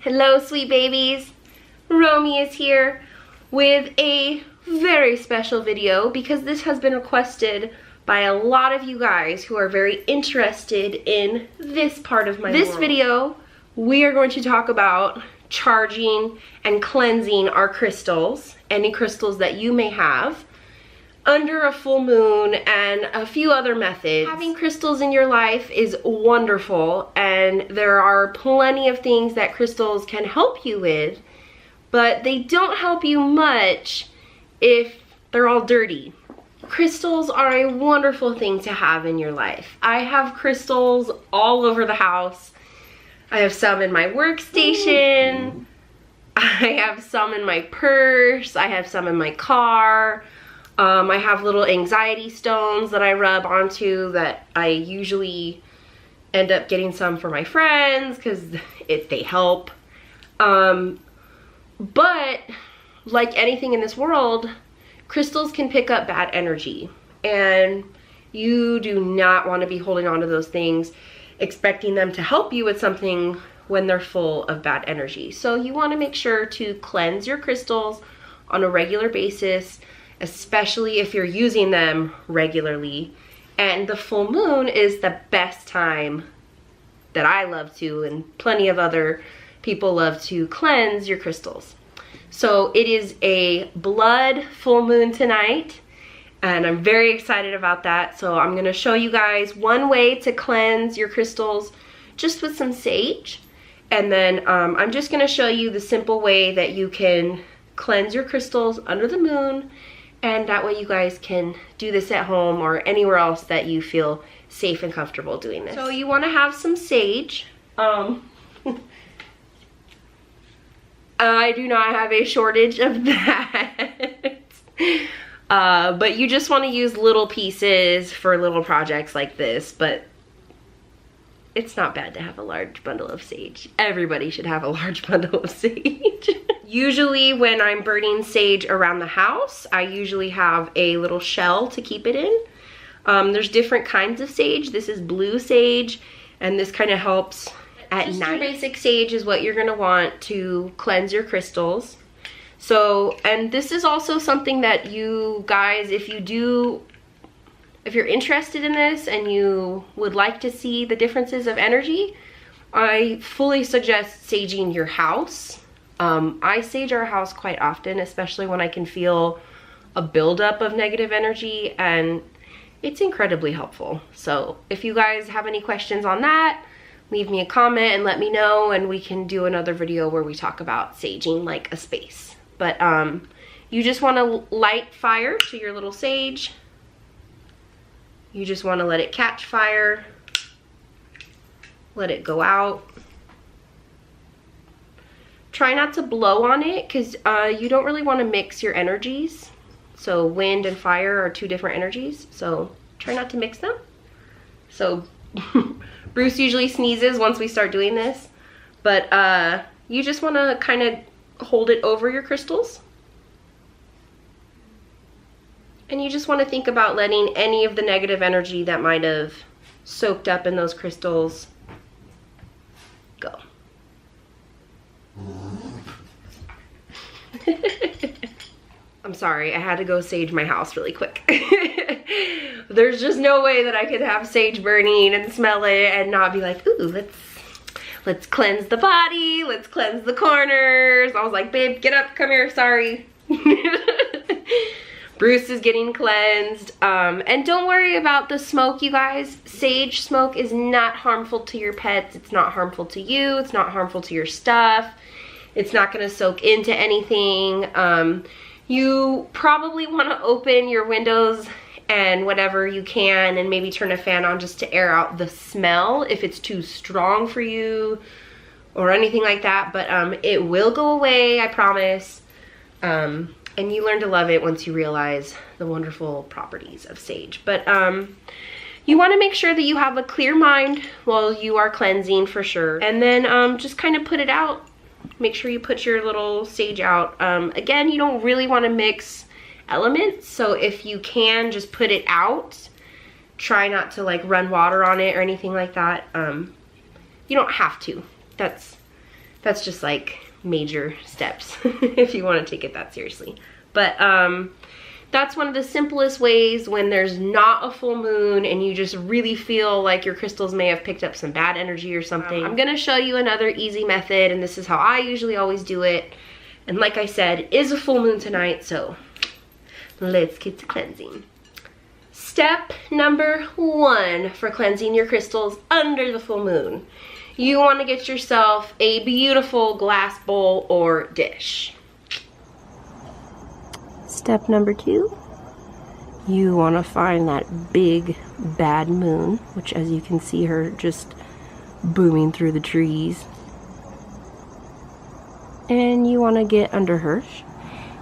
Hello, sweet babies. Romy is here with a very special video because this has been requested by a lot of you guys who are very interested in this part of my world. This video, we are going to talk about charging and cleansing our crystals, any crystals that you may have, under a full moon and a few other methods. Having crystals in your life is wonderful, and there are plenty of things that crystals can help you with, but they don't help you much if they're all dirty. Crystals are a wonderful thing to have in your life. I have crystals all over the house. I have some in my workstation. I have some in my purse. I have some in my car. I have little anxiety stones that I rub onto that I usually end up getting some for my friends because they help. But like anything in this world, crystals can pick up bad energy, and you do not want to be holding on to those things expecting them to help you with something when they're full of bad energy. So you want to make sure to cleanse your crystals on a regular basis, especially if you're using them regularly. And the full moon is the best time that I love to, and plenty of other people love to, cleanse your crystals. So it is a blood full moon tonight, and I'm very excited about that. So I'm gonna show you guys one way to cleanse your crystals just with some sage. And then I'm just gonna show you the simple way that you can cleanse your crystals under the moon, and that way you guys can do this at home or anywhere else that you feel safe and comfortable doing this. So you wanna have some sage. I do not have a shortage of that. But you just wanna use little pieces for little projects like this, but it's not bad to have a large bundle of sage. Everybody should have a large bundle of sage. Usually when I'm burning sage around the house, I usually have a little shell to keep it in. There's different kinds of sage. This is blue sage, and this kind of helps at night. Your basic sage is what you're gonna want to cleanse your crystals. So, and this is also something that you guys, if you're interested in this and you would like to see the differences of energy, I fully suggest saging your house. I sage our house quite often, especially when I can feel a buildup of negative energy, and it's incredibly helpful. So if you guys have any questions on that, leave me a comment and let me know, and we can do another video where we talk about saging like a space. But you just want to light fire to your little sage. You just want to let it catch fire, let it go out. Try not to blow on it, because you don't really want to mix your energies. So wind and fire are two different energies, so try not to mix them. So Bruce usually sneezes once we start doing this, but you just want to kind of hold it over your crystals. And you just want to think about letting any of the negative energy that might have soaked up in those crystals go. I'm sorry, I had to go sage my house really quick. There's just no way that I could have sage burning and smell it and not be like, ooh, let's cleanse the body, let's cleanse the corners. I was like, babe, get up, come here, sorry. Bruce is getting cleansed. And don't worry about the smoke, you guys. Sage smoke is not harmful to your pets. It's not harmful to you. It's not harmful to your stuff. It's not gonna soak into anything. You probably wanna open your windows and whatever you can, and maybe turn a fan on just to air out the smell if it's too strong for you or anything like that. But it will go away, I promise. And you learn to love it once you realize the wonderful properties of sage. But you want to make sure that you have a clear mind while you are cleansing, for sure. And then just kind of put it out. Make sure you put your little sage out. Again, you don't really want to mix elements, so if you can, just put it out. Try not to like run water on it or anything like that. You don't have to. That's That's just like major steps if you want to take it that seriously. But that's one of the simplest ways when there's not a full moon and you just really feel like your crystals may have picked up some bad energy or something. I'm gonna show you another easy method, and this is how I usually always do it. And like I said, it is a full moon tonight, so let's get to cleansing. Step number 1 for cleansing your crystals under the full moon. You want to get yourself a beautiful glass bowl or dish. Step number 2, you want to find that big bad moon, which as you can see her just booming through the trees. And you want to get under her,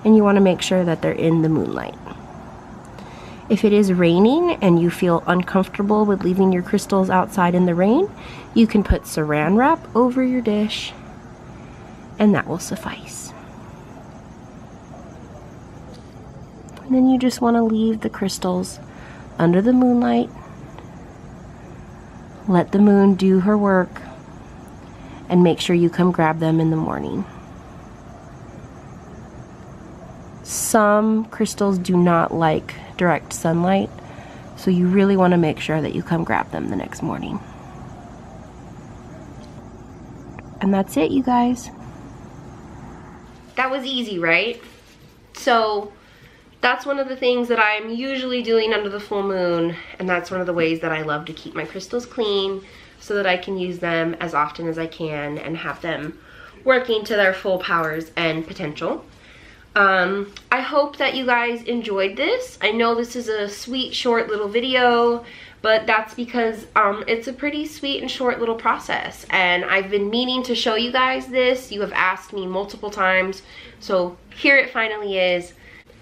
and you want to make sure that they're in the moonlight. If it is raining and you feel uncomfortable with leaving your crystals outside in the rain, you can put saran wrap over your dish, and that will suffice. And then you just want to leave the crystals under the moonlight. Let the moon do her work, and make sure you come grab them in the morning. Some crystals do not like direct sunlight, so you really want to make sure that you come grab them the next morning. And that's it, you guys. That was easy, right? So that's one of the things that I'm usually doing under the full moon, and that's one of the ways that I love to keep my crystals clean so that I can use them as often as I can and have them working to their full powers and potential. I hope that you guys enjoyed this. I know this is a sweet, short little video, but that's because it's a pretty sweet and short little process, and I've been meaning to show you guys this. You have asked me multiple times, so here it finally is.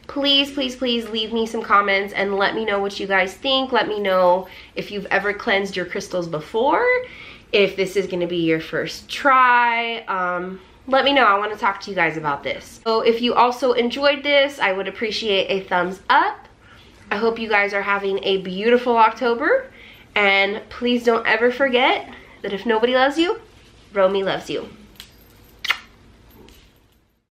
Please, please, please leave me some comments and let me know what you guys think. Let me know if you've ever cleansed your crystals before, if this is going to be your first try. Let me know. I want to talk to you guys about this. So if you also enjoyed this, I would appreciate a thumbs up. I hope you guys are having a beautiful October, and please don't ever forget that if nobody loves you, Romy loves you.